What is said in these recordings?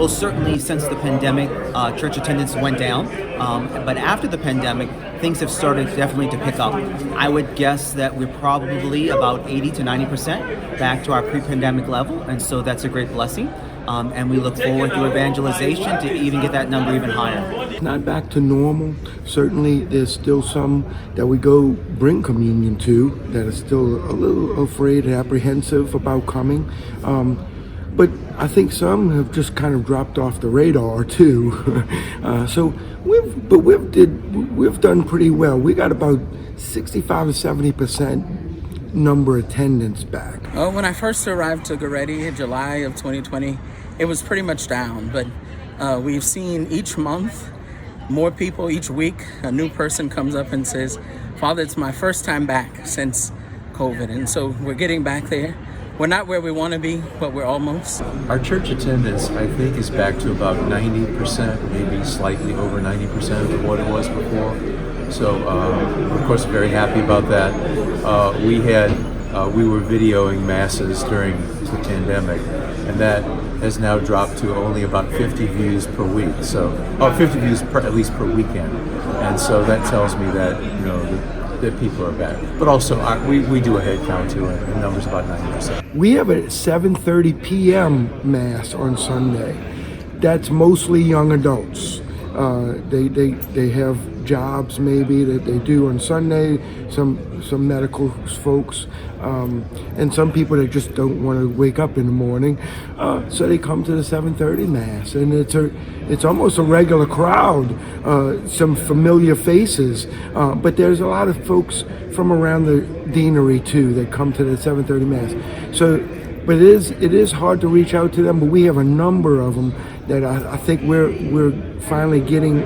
Well, certainly since the pandemic, church attendance went down. But after the pandemic, things have started definitely to pick up. I would guess that we're probably about 80 to 90% back to our pre-pandemic level. And so that's a great blessing. And we look forward through evangelization to even get that number even higher. Not back to normal. Certainly there's still some that we go bring communion to that are still a little afraid and apprehensive about coming. But I think some have just kind of dropped off the radar too. So we've done pretty well. We got about 65 to 70% number attendance back. Oh, when I first arrived to Goretti in July of 2020, it was pretty much down. But we've seen each month more people. Each week, a new person comes up and says, "Father, it's my first time back since COVID," and so we're getting back there. We're not where we want to be, but we're almost. Our church attendance, I think, is back to about 90%, maybe slightly over 90% of what it was before. So, of course, very happy about that. We were videoing masses during the pandemic, and that has now dropped to only about 50 views per week. So, 50 views at least per weekend, and so that tells me that that people are back. But also, we do a head count too, and the number's about 90%. We have a 7:30 p.m. Mass on Sunday. That's mostly young adults. They have jobs maybe that they do on Sunday, some medical folks, and some people that just don't want to wake up in the morning, so they come to the 7:30 Mass, and it's almost a regular crowd, some familiar faces, but there's a lot of folks from around the deanery too that come to the 7:30 Mass. So, but it is hard to reach out to them, but we have a number of them that I think we're finally getting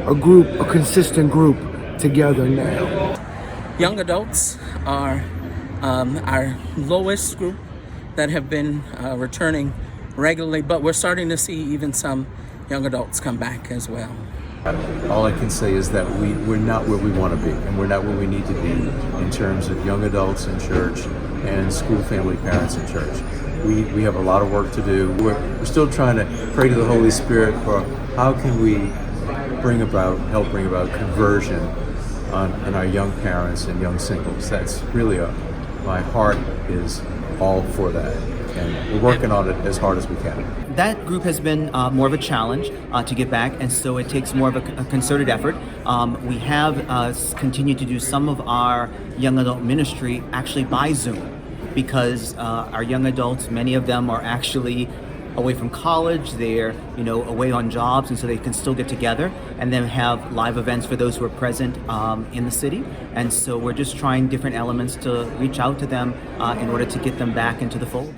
a consistent group together now. Young adults are our lowest group that have been returning regularly, but we're starting to see even some young adults come back as well. All I can say is that we're not where we want to be, and we're not where we need to be in terms of young adults in church and school family parents in church. We have a lot of work to do. We're still trying to pray to the Holy Spirit for how can we help bring about conversion in our young parents and young singles. That's really my heart is all for that, and we're working on it as hard as we can. That group has been more of a challenge to get back, and so it takes more of a concerted effort. We have continued to do some of our young adult ministry actually by Zoom, because our young adults, many of them are actually away from college, they're away on jobs, and so they can still get together and then have live events for those who are present in the city. And so we're just trying different elements to reach out to them in order to get them back into the fold.